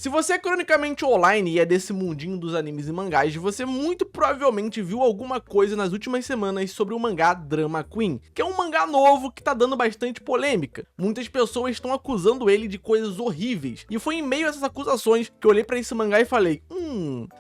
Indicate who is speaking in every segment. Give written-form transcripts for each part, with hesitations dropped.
Speaker 1: Se você é cronicamente online e é desse mundinho dos animes e mangás, você muito provavelmente viu alguma coisa nas últimas semanas sobre o mangá Drama Queen, que é um mangá novo que tá dando bastante polêmica. Muitas pessoas estão acusando ele de coisas horríveis, e foi em meio a essas acusações que eu olhei pra esse mangá e falei,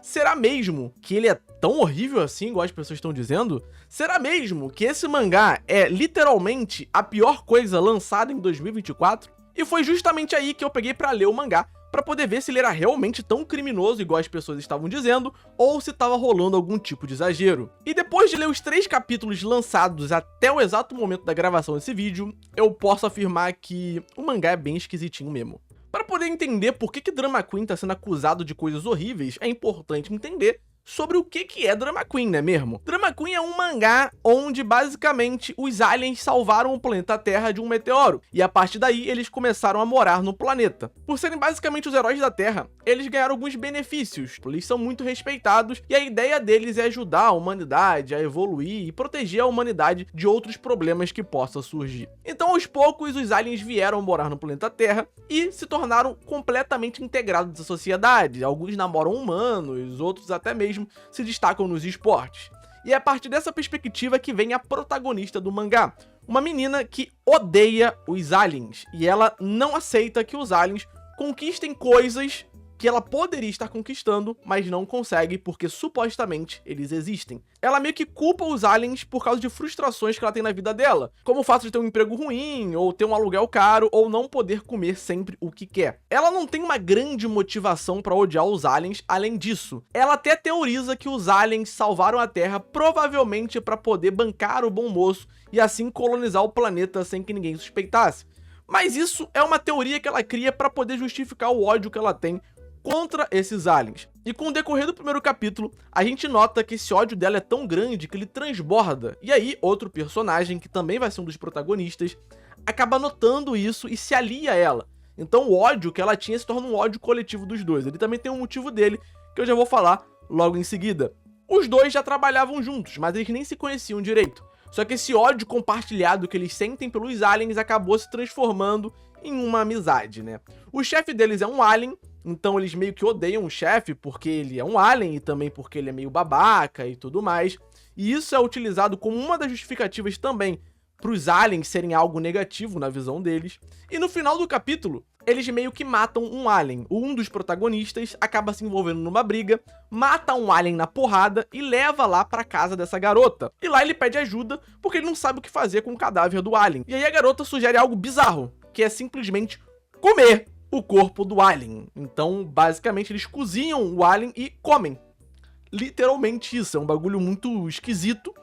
Speaker 1: será mesmo que ele é tão horrível assim, igual as pessoas estão dizendo? Será mesmo que esse mangá é literalmente a pior coisa lançada em 2024? E foi justamente aí que eu peguei pra ler o mangá, pra poder ver se ele era realmente tão criminoso igual as pessoas estavam dizendo, ou se tava rolando algum tipo de exagero. E depois de ler os 3 capítulos lançados até o exato momento da gravação desse vídeo, eu posso afirmar que o mangá é bem esquisitinho mesmo. Para poder entender por que Drama Queen tá sendo acusado de coisas horríveis, é importante entender sobre o que é Drama Queen, não é mesmo? Drama Queen é um mangá onde, basicamente, os aliens salvaram o planeta Terra de um meteoro, e a partir daí eles começaram a morar no planeta. Por serem basicamente os heróis da Terra, eles ganharam alguns benefícios, eles são muito respeitados, e a ideia deles é ajudar a humanidade a evoluir e proteger a humanidade de outros problemas que possam surgir. Então, aos poucos, os aliens vieram morar no planeta Terra e se tornaram completamente integrados à sociedade. Alguns namoram humanos, outros até mesmo se destacam nos esportes. E é a partir dessa perspectiva que vem a protagonista do mangá, uma menina que odeia os aliens, e ela não aceita que os aliens conquistem coisas que ela poderia estar conquistando, mas não consegue porque supostamente eles existem. Ela meio que culpa os aliens por causa de frustrações que ela tem na vida dela, como o fato de ter um emprego ruim, ou ter um aluguel caro, ou não poder comer sempre o que quer. Ela não tem uma grande motivação para odiar os aliens, além disso. Ela até teoriza que os aliens salvaram a Terra provavelmente para poder bancar o bom moço e assim colonizar o planeta sem que ninguém suspeitasse. Mas isso é uma teoria que ela cria para poder justificar o ódio que ela tem contra esses aliens. E com o decorrer do primeiro capítulo, a gente nota que esse ódio dela é tão grande que ele transborda. E aí, outro personagem, que também vai ser um dos protagonistas, acaba notando isso e se alia a ela. Então o ódio que ela tinha se torna um ódio coletivo dos dois. Ele também tem um motivo dele, que eu já vou falar logo em seguida. Os dois já trabalhavam juntos, mas eles nem se conheciam direito. Só que esse ódio compartilhado que eles sentem pelos aliens acabou se transformando em uma amizade, né? O chefe deles é um alien, então eles meio que odeiam o chefe porque ele é um alien e também porque ele é meio babaca e tudo mais. E isso é utilizado como uma das justificativas também para os aliens serem algo negativo na visão deles. E no final do capítulo, eles meio que matam um alien. Um dos protagonistas acaba se envolvendo numa briga, mata um alien na porrada e leva lá pra casa dessa garota. E lá ele pede ajuda porque ele não sabe o que fazer com o cadáver do alien. E aí a garota sugere algo bizarro, que é simplesmente comer o corpo do alien. Então, basicamente, eles cozinham o alien e comem. Literalmente isso, é um bagulho muito esquisito,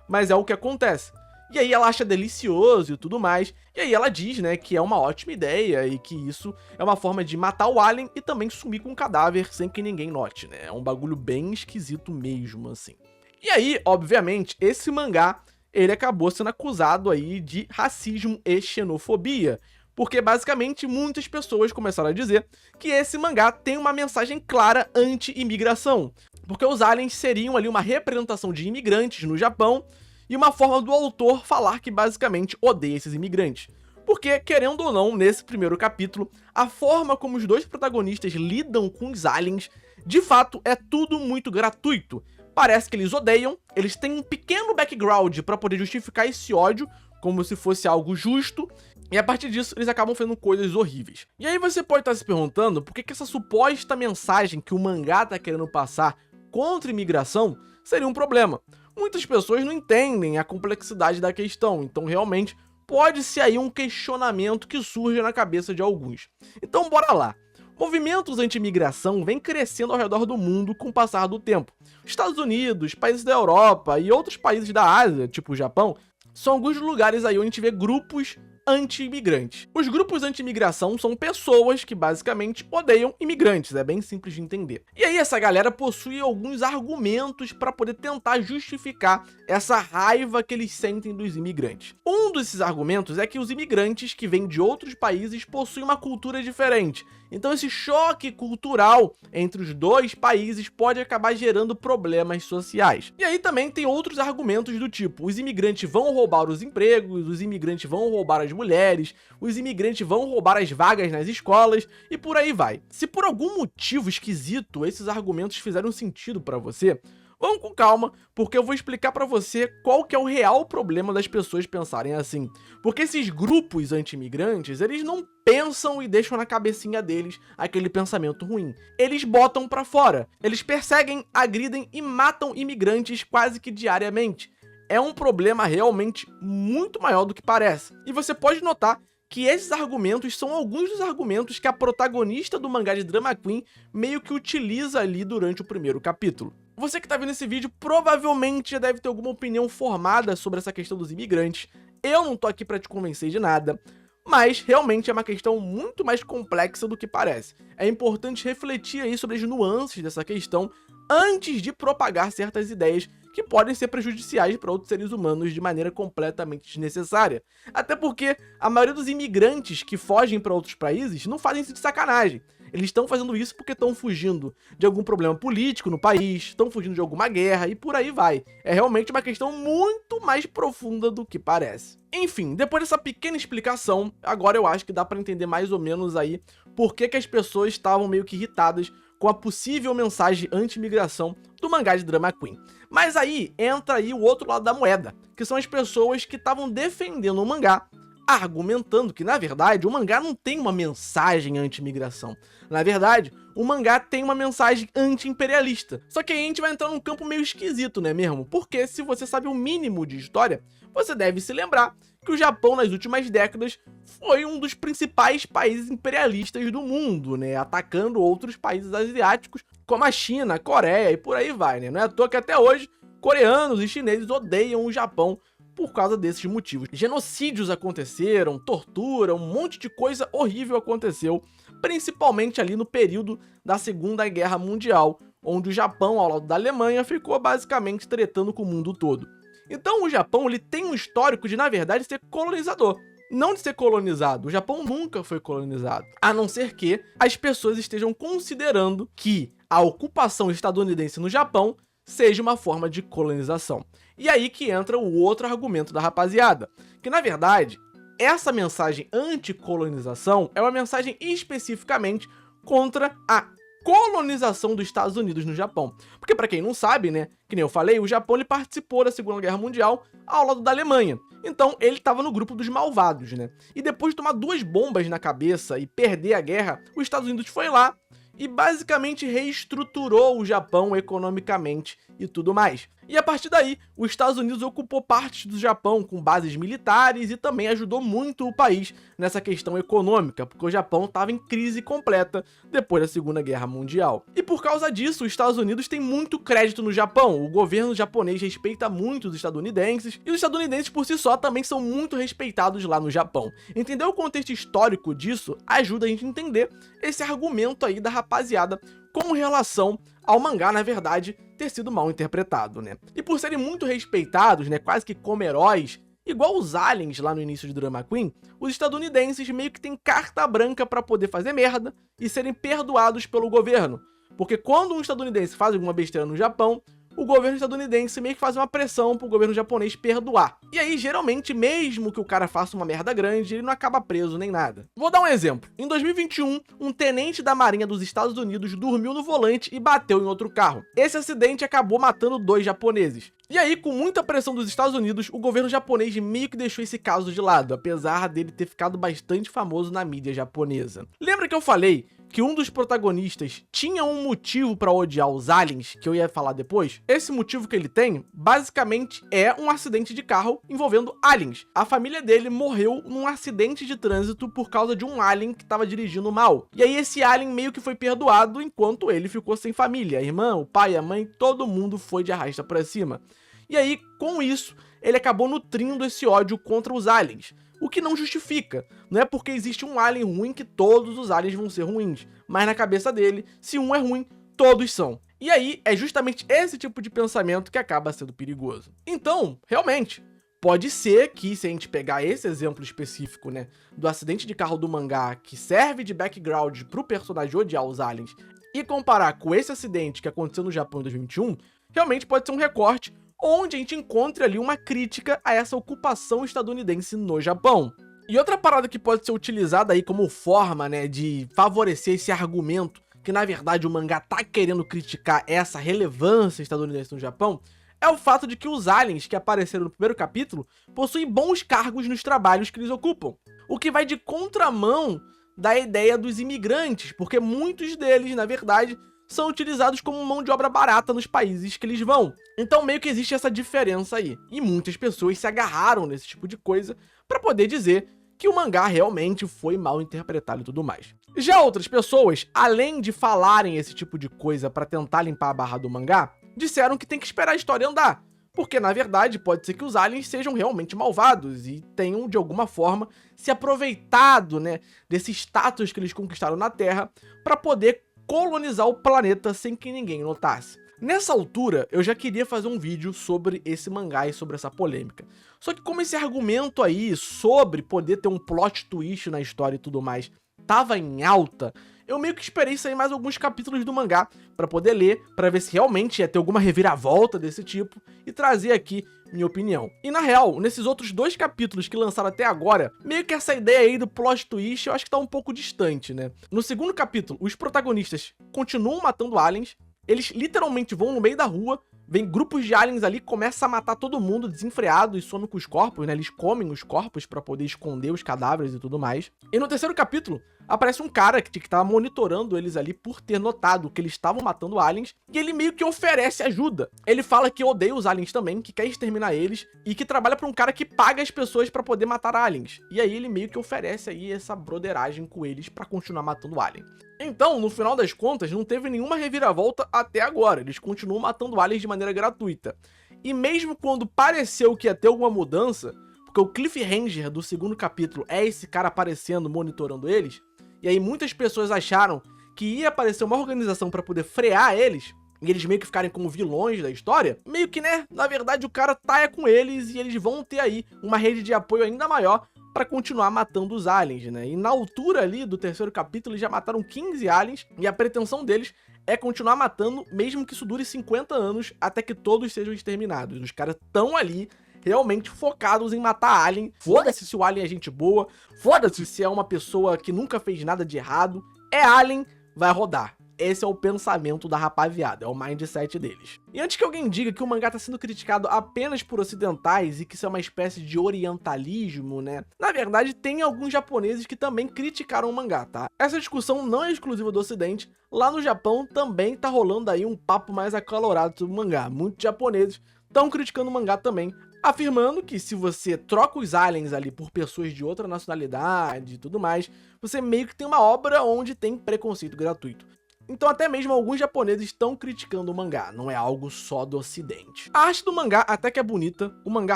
Speaker 1: mas é o que acontece. E aí ela acha delicioso e tudo mais, e aí ela diz, né, que é uma ótima ideia e que isso é uma forma de matar o alien e também sumir com o cadáver sem que ninguém note, né? É um bagulho bem esquisito mesmo, assim. E aí, obviamente, esse mangá, ele acabou sendo acusado aí de racismo e xenofobia, porque basicamente muitas pessoas começaram a dizer que esse mangá tem uma mensagem clara anti-imigração, porque os aliens seriam ali uma representação de imigrantes no Japão e uma forma do autor falar que basicamente odeia esses imigrantes. Porque, querendo ou não, nesse primeiro capítulo, a forma como os dois protagonistas lidam com os aliens, de fato, é tudo muito gratuito. Parece que eles odeiam, eles têm um pequeno background para poder justificar esse ódio, como se fosse algo justo, e a partir disso eles acabam fazendo coisas horríveis. E aí você pode estar se perguntando por que essa suposta mensagem que o mangá tá querendo passar contra a imigração seria um problema. Muitas pessoas não entendem a complexidade da questão, então realmente pode ser aí um questionamento que surge na cabeça de alguns. Então bora lá. Movimentos anti-imigração vêm crescendo ao redor do mundo com o passar do tempo. Estados Unidos, países da Europa e outros países da Ásia, tipo o Japão, são alguns lugares aí onde a gente vê grupos anti-imigrantes. Os grupos anti-imigração são pessoas que basicamente odeiam imigrantes, é bem simples de entender. E aí essa galera possui alguns argumentos para poder tentar justificar essa raiva que eles sentem dos imigrantes. Um desses argumentos é que os imigrantes que vêm de outros países possuem uma cultura diferente, Então esse choque cultural entre os dois países pode acabar gerando problemas sociais. E aí também tem outros argumentos do tipo, os imigrantes vão roubar os empregos, os imigrantes vão roubar as mulheres, os imigrantes vão roubar as vagas nas escolas e por aí vai. Se por algum motivo esquisito esses argumentos fizeram sentido para você, vamos com calma, porque eu vou explicar pra você qual que é o real problema das pessoas pensarem assim. Porque esses grupos anti-imigrantes, eles não pensam e deixam na cabecinha deles aquele pensamento ruim. Eles botam pra fora. Eles perseguem, agridem e matam imigrantes quase que diariamente. É um problema realmente muito maior do que parece. E você pode notar que esses argumentos são alguns dos argumentos que a protagonista do mangá de Drama Queen meio que utiliza ali durante o primeiro capítulo. Você que tá vendo esse vídeo provavelmente já deve ter alguma opinião formada sobre essa questão dos imigrantes. Eu não tô aqui pra te convencer de nada, mas realmente é uma questão muito mais complexa do que parece. É importante refletir aí sobre as nuances dessa questão antes de propagar certas ideias que podem ser prejudiciais para outros seres humanos de maneira completamente desnecessária. Até porque a maioria dos imigrantes que fogem para outros países não fazem isso de sacanagem. Eles estão fazendo isso porque estão fugindo de algum problema político no país, estão fugindo de alguma guerra e por aí vai. É realmente uma questão muito mais profunda do que parece. Enfim, depois dessa pequena explicação, agora eu acho que dá para entender mais ou menos aí por que as pessoas estavam meio que irritadas com a possível mensagem anti-imigração do mangá de Drama Queen. Mas aí entra aí o outro lado da moeda, que são as pessoas que estavam defendendo o mangá, argumentando que, na verdade, o mangá não tem uma mensagem anti-imigração. Na verdade, o mangá tem uma mensagem anti-imperialista. Só que aí a gente vai entrar num campo meio esquisito, não é mesmo? Porque se você sabe o mínimo de história, você deve se lembrar que o Japão, nas últimas décadas, foi um dos principais países imperialistas do mundo, né? Atacando outros países asiáticos, como a China, a Coreia e por aí vai, né? Não é à toa que até hoje, coreanos e chineses odeiam o Japão por causa desses motivos. Genocídios aconteceram, tortura, um monte de coisa horrível aconteceu, principalmente ali no período da Segunda Guerra Mundial, onde o Japão, ao lado da Alemanha, ficou basicamente tretando com o mundo todo. Então o Japão ele tem um histórico de, na verdade, ser colonizador, não de ser colonizado. O Japão nunca foi colonizado, a não ser que as pessoas estejam considerando que a ocupação estadunidense no Japão seja uma forma de colonização. E aí que entra o outro argumento da rapaziada, que na verdade, essa mensagem anti-colonização é uma mensagem especificamente contra a colonização dos Estados Unidos no Japão. Porque pra quem não sabe, né, que nem eu falei, o Japão ele participou da Segunda Guerra Mundial ao lado da Alemanha. Então ele estava no grupo dos malvados, né? E depois de tomar 2 bombas na cabeça e perder a guerra, os Estados Unidos foi lá e basicamente reestruturou o Japão economicamente e tudo mais. E a partir daí, os Estados Unidos ocupou partes do Japão com bases militares e também ajudou muito o país nessa questão econômica, porque o Japão estava em crise completa depois da Segunda Guerra Mundial. E por causa disso, os Estados Unidos têm muito crédito no Japão. O governo japonês respeita muito os estadunidenses, e os estadunidenses por si só também são muito respeitados lá no Japão. Entender o contexto histórico disso ajuda a gente a entender esse argumento aí da rapaziada com relação ao mangá, na verdade, ter sido mal interpretado, né? E por serem muito respeitados, né, quase que como heróis, igual os aliens lá no início de Drama Queen, os estadunidenses meio que têm carta branca pra poder fazer merda e serem perdoados pelo governo. Porque quando um estadunidense faz alguma besteira no Japão, o governo estadunidense meio que faz uma pressão pro governo japonês perdoar. E aí, geralmente, mesmo que o cara faça uma merda grande, ele não acaba preso nem nada. Vou dar um exemplo. Em 2021, um tenente da Marinha dos Estados Unidos dormiu no volante e bateu em outro carro. Esse acidente acabou matando 2 japoneses. E aí, com muita pressão dos Estados Unidos, o governo japonês meio que deixou esse caso de lado, apesar dele ter ficado bastante famoso na mídia japonesa. Lembra que eu falei que um dos protagonistas tinha um motivo pra odiar os aliens, que eu ia falar depois? Esse motivo que ele tem, basicamente, é um acidente de carro envolvendo aliens. A família dele morreu num acidente de trânsito por causa de um alien que estava dirigindo mal. E aí esse alien meio que foi perdoado enquanto ele ficou sem família. A irmã, o pai, a mãe, todo mundo foi de arrasta pra cima. E aí, com isso, ele acabou nutrindo esse ódio contra os aliens. O que não justifica. Não é porque existe um alien ruim que todos os aliens vão ser ruins. Mas na cabeça dele, se um é ruim, todos são. E aí, é justamente esse tipo de pensamento que acaba sendo perigoso. Então, realmente, Pode ser que, se a gente pegar esse exemplo específico, né, do acidente de carro do mangá, que serve de background pro personagem odiar os aliens, e comparar com esse acidente que aconteceu no Japão em 2021, realmente pode ser um recorte onde a gente encontre ali uma crítica a essa ocupação estadunidense no Japão. E outra parada que pode ser utilizada aí como forma, né, de favorecer esse argumento, que na verdade o mangá tá querendo criticar essa relevância estadunidense no Japão, é o fato de que os aliens que apareceram no primeiro capítulo possuem bons cargos nos trabalhos que eles ocupam, o que vai de contramão da ideia dos imigrantes, porque muitos deles, na verdade, são utilizados como mão de obra barata nos países que eles vão. Então meio que existe essa diferença aí, e muitas pessoas se agarraram nesse tipo de coisa para poder dizer que o mangá realmente foi mal interpretado e tudo mais. Já outras pessoas, além de falarem esse tipo de coisa para tentar limpar a barra do mangá, disseram que tem que esperar a história andar, porque na verdade pode ser que os aliens sejam realmente malvados e tenham de alguma forma se aproveitado, né, desse status que eles conquistaram na Terra para poder colonizar o planeta sem que ninguém notasse. Nessa altura, eu já queria fazer um vídeo sobre esse mangá e sobre essa polêmica. Só que como esse argumento aí sobre poder ter um plot twist na história e tudo mais tava em alta, eu meio que esperei sair mais alguns capítulos do mangá pra poder ler, pra ver se realmente ia ter alguma reviravolta desse tipo e trazer aqui minha opinião. E na real, nesses outros 2 capítulos que lançaram até agora, meio que essa ideia aí do plot twist eu acho que tá um pouco distante, né? No segundo capítulo, os protagonistas continuam matando aliens, eles literalmente vão no meio da rua, vem grupos de aliens ali, começa a matar todo mundo desenfreado e some com os corpos, né? Eles comem os corpos pra poder esconder os cadáveres e tudo mais. E no terceiro capítulo, aparece um cara que tava monitorando eles ali por ter notado que eles estavam matando aliens, e ele meio que oferece ajuda. Ele fala que odeia os aliens também, que quer exterminar eles, e que trabalha pra um cara que paga as pessoas pra poder matar aliens. E aí ele meio que oferece aí essa broderagem com eles pra continuar matando alien. Então, no final das contas, não teve nenhuma reviravolta até agora. Eles continuam matando aliens de maneira gratuita. E mesmo quando pareceu que ia ter alguma mudança, porque o cliffhanger do segundo capítulo é esse cara aparecendo, monitorando eles, e aí muitas pessoas acharam que ia aparecer uma organização pra poder frear eles, e eles meio que ficarem como vilões da história, meio que, né, na verdade o cara tá com eles e eles vão ter aí uma rede de apoio ainda maior pra continuar matando os aliens, né? E na altura ali do terceiro capítulo eles já mataram 15 aliens e a pretensão deles é continuar matando, mesmo que isso dure 50 anos, até que todos sejam exterminados. Os caras tão ali realmente focados em matar alien. Foda-se se o alien é gente boa, foda-se se é uma pessoa que nunca fez nada de errado. É alien, vai rodar. Esse é o pensamento da rapaziada, é o mindset deles. E antes que alguém diga que o mangá tá sendo criticado apenas por ocidentais e que isso é uma espécie de orientalismo, né? Na verdade, tem alguns japoneses que também criticaram o mangá, tá? Essa discussão não é exclusiva do ocidente. Lá no Japão também tá rolando aí um papo mais acalorado sobre o mangá. Muitos japoneses estão criticando o mangá também, afirmando que se você troca os aliens ali por pessoas de outra nacionalidade e tudo mais, você meio que tem uma obra onde tem preconceito gratuito. Então até mesmo alguns japoneses estão criticando o mangá, não é algo só do ocidente. A arte do mangá até que é bonita, o mangá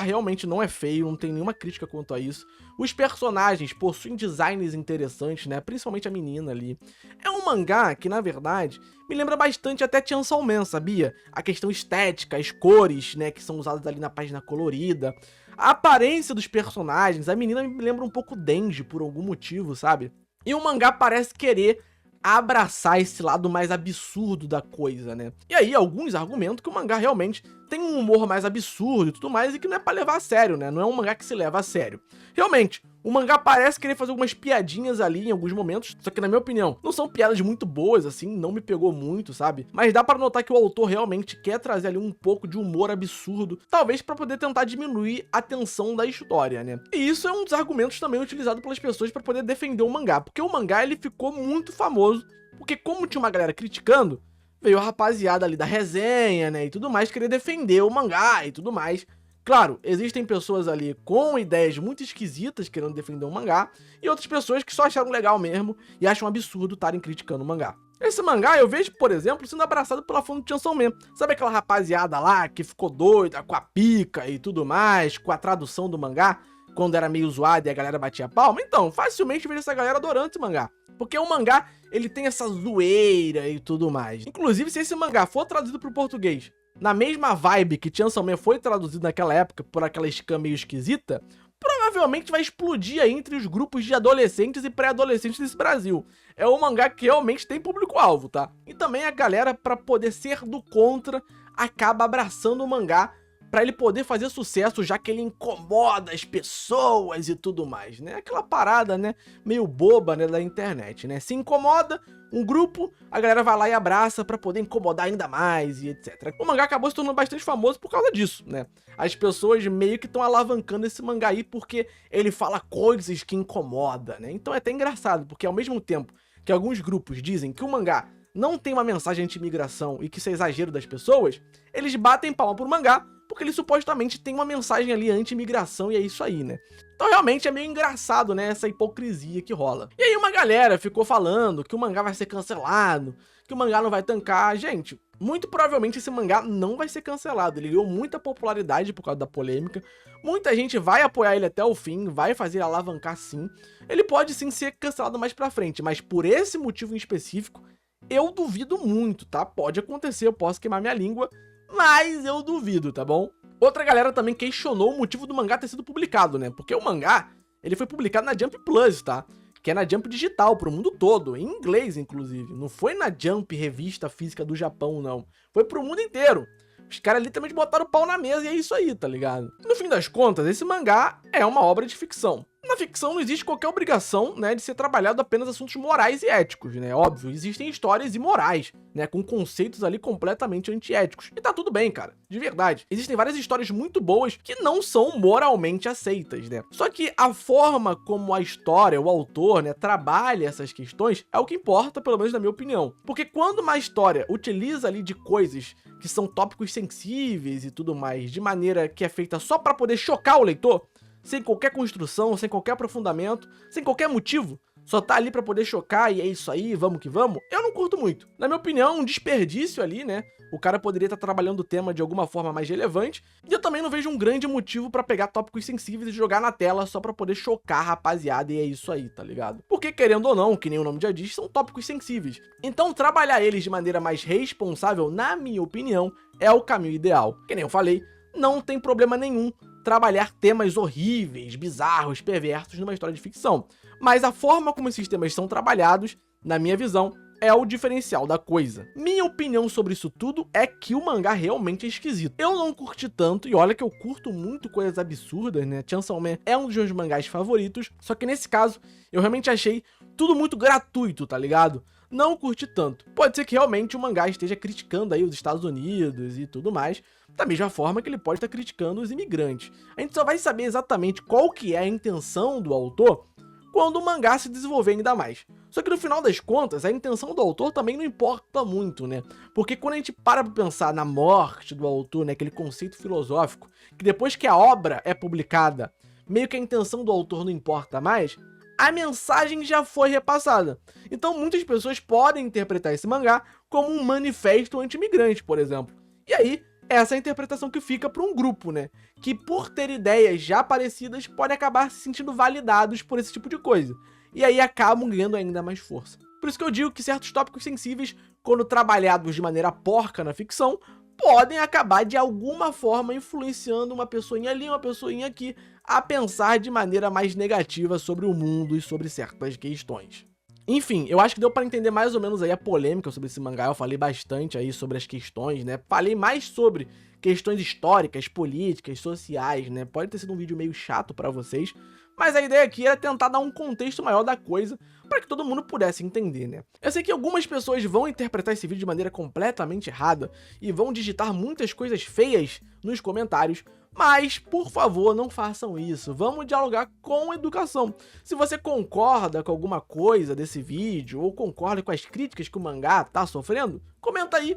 Speaker 1: realmente não é feio, não tem nenhuma crítica quanto a isso. Os personagens possuem designs interessantes, né, principalmente a menina ali. É um mangá que, na verdade, me lembra bastante até Chainsaw Man, sabia? A questão estética, as cores, né, que são usadas ali na página colorida. A aparência dos personagens, a menina me lembra um pouco Denji por algum motivo, sabe? E o mangá parece querer abraçar esse lado mais absurdo da coisa, né? E aí, alguns argumentam que o mangá realmente tem um humor mais absurdo e tudo mais, e que não é pra levar a sério, né? Não é um mangá que se leva a sério. Realmente, o mangá parece querer fazer algumas piadinhas ali em alguns momentos, só que na minha opinião, não são piadas muito boas, assim, não me pegou muito, sabe? Mas dá pra notar que o autor realmente quer trazer ali um pouco de humor absurdo, talvez pra poder tentar diminuir a tensão da história, né? E isso é um dos argumentos também utilizado pelas pessoas pra poder defender o mangá, porque o mangá, ele ficou muito famoso, porque como tinha uma galera criticando, veio a rapaziada ali da resenha, né, e tudo mais, querer defender o mangá e tudo mais. Claro, existem pessoas ali com ideias muito esquisitas querendo defender o mangá, e outras pessoas que só acharam legal mesmo e acham absurdo estarem criticando o mangá. Esse mangá eu vejo, por exemplo, sendo abraçado pela fã do Chainsaw Man. Sabe aquela rapaziada lá que ficou doida com a pica e tudo mais, com a tradução do mangá, quando era meio zoado e a galera batia palma? Então, facilmente vejo essa galera adorando esse mangá. Porque o mangá, ele tem essa zoeira e tudo mais. Inclusive, se esse mangá for traduzido pro português na mesma vibe que Chainsaw Man foi traduzido naquela época por aquela scan meio esquisita, provavelmente vai explodir aí entre os grupos de adolescentes e pré-adolescentes desse Brasil. É um mangá que realmente tem público-alvo, tá? E também a galera, pra poder ser do contra, acaba abraçando o mangá pra ele poder fazer sucesso, já que ele incomoda as pessoas e tudo mais, né? Aquela parada, né, meio boba, né, da internet, né? Se incomoda um grupo, a galera vai lá e abraça pra poder incomodar ainda mais e etc. O mangá acabou se tornando bastante famoso por causa disso, né? As pessoas meio que estão alavancando esse mangá aí porque ele fala coisas que incomodam, né? Então é até engraçado, porque ao mesmo tempo que alguns grupos dizem que o mangá não tem uma mensagem anti-imigração e que isso é exagero das pessoas, eles batem palma pro mangá porque ele supostamente tem uma mensagem ali anti-imigração e é isso aí, né? Então realmente é meio engraçado, né, essa hipocrisia que rola. E aí uma galera ficou falando que o mangá vai ser cancelado, que o mangá não vai tancar. Gente, muito provavelmente esse mangá não vai ser cancelado, ele ganhou muita popularidade por causa da polêmica, muita gente vai apoiar ele até o fim, vai fazer ele alavancar sim. Ele pode sim ser cancelado mais pra frente, mas por esse motivo em específico, eu duvido muito, tá? Pode acontecer, eu posso queimar minha língua, mas eu duvido, tá bom? Outra galera também questionou o motivo do mangá ter sido publicado, né? Porque o mangá, ele foi publicado na Jump Plus, tá? Que é na Jump digital, pro mundo todo, em inglês, inclusive. Não foi na Jump revista física do Japão, não. Foi pro mundo inteiro. Os caras literalmente botaram o pau na mesa e é isso aí, tá ligado? No fim das contas, esse mangá é uma obra de ficção. Na ficção não existe qualquer obrigação, né, de ser trabalhado apenas assuntos morais e éticos, né? Óbvio, existem histórias imorais, né, com conceitos ali completamente antiéticos. E tá tudo bem, cara, de verdade. Existem várias histórias muito boas que não são moralmente aceitas, né? Só que a forma como a história, o autor, né, trabalha essas questões é o que importa, pelo menos na minha opinião. Porque quando uma história utiliza ali de coisas que são tópicos sensíveis e tudo mais, de maneira que é feita só pra poder chocar o leitor, sem qualquer construção, sem qualquer aprofundamento, sem qualquer motivo, só tá ali pra poder chocar e é isso aí, vamos que vamos, eu não curto muito. Na minha opinião, é um desperdício ali, né? O cara poderia estar trabalhando o tema de alguma forma mais relevante, e eu também não vejo um grande motivo pra pegar tópicos sensíveis e jogar na tela só pra poder chocar a rapaziada e é isso aí, tá ligado? Porque, querendo ou não, que nem o nome já diz, são tópicos sensíveis. Então, trabalhar eles de maneira mais responsável, na minha opinião, é o caminho ideal. Que nem eu falei, não tem problema nenhum trabalhar temas horríveis, bizarros, perversos numa história de ficção. Mas a forma como esses temas são trabalhados, na minha visão, é o diferencial da coisa. Minha opinião sobre isso tudo é que o mangá realmente é esquisito. Eu não curti tanto, e olha que eu curto muito coisas absurdas, né? Chainsaw Man é um dos meus mangás favoritos, só que nesse caso, eu realmente achei tudo muito gratuito, tá ligado? Não curti tanto. Pode ser que realmente o mangá esteja criticando aí os Estados Unidos e tudo mais, da mesma forma que ele pode estar criticando os imigrantes. A gente só vai saber exatamente qual que é a intenção do autor quando o mangá se desenvolver ainda mais. Só que no final das contas, a intenção do autor também não importa muito, né? Porque quando a gente para pra pensar na morte do autor, né, aquele conceito filosófico, que depois que a obra é publicada, meio que a intenção do autor não importa mais, a mensagem já foi repassada. Então muitas pessoas podem interpretar esse mangá como um manifesto anti-imigrante, por exemplo. E aí, essa é a interpretação que fica para um grupo, né? Que por ter ideias já parecidas, pode acabar se sentindo validados por esse tipo de coisa. E aí acabam ganhando ainda mais força. Por isso que eu digo que certos tópicos sensíveis, quando trabalhados de maneira porca na ficção, podem acabar de alguma forma influenciando uma pessoinha ali, uma pessoinha aqui, a pensar de maneira mais negativa sobre o mundo e sobre certas questões. Enfim, eu acho que deu pra entender mais ou menos aí a polêmica sobre esse mangá. Eu falei bastante aí sobre as questões, né? Falei mais sobre questões históricas, políticas, sociais, né? Pode ter sido um vídeo meio chato pra vocês, mas a ideia aqui era tentar dar um contexto maior da coisa para que todo mundo pudesse entender, né? Eu sei que algumas pessoas vão interpretar esse vídeo de maneira completamente errada e vão digitar muitas coisas feias nos comentários, mas, por favor, não façam isso. Vamos dialogar com educação. Se você concorda com alguma coisa desse vídeo ou concorda com as críticas que o mangá tá sofrendo, comenta aí.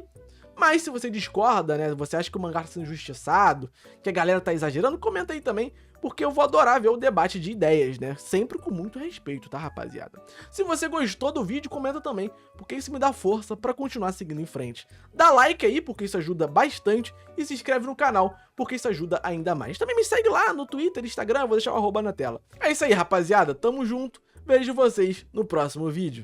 Speaker 1: Mas se você discorda, né, você acha que o mangá tá sendo injustiçado, que a galera tá exagerando, comenta aí também, porque eu vou adorar ver o debate de ideias, né? Sempre com muito respeito, tá, rapaziada? Se você gostou do vídeo, comenta também, porque isso me dá força pra continuar seguindo em frente. Dá like aí, porque isso ajuda bastante, e se inscreve no canal, porque isso ajuda ainda mais. Também me segue lá no Twitter, Instagram, vou deixar o arroba na tela. É isso aí, rapaziada, tamo junto, vejo vocês no próximo vídeo.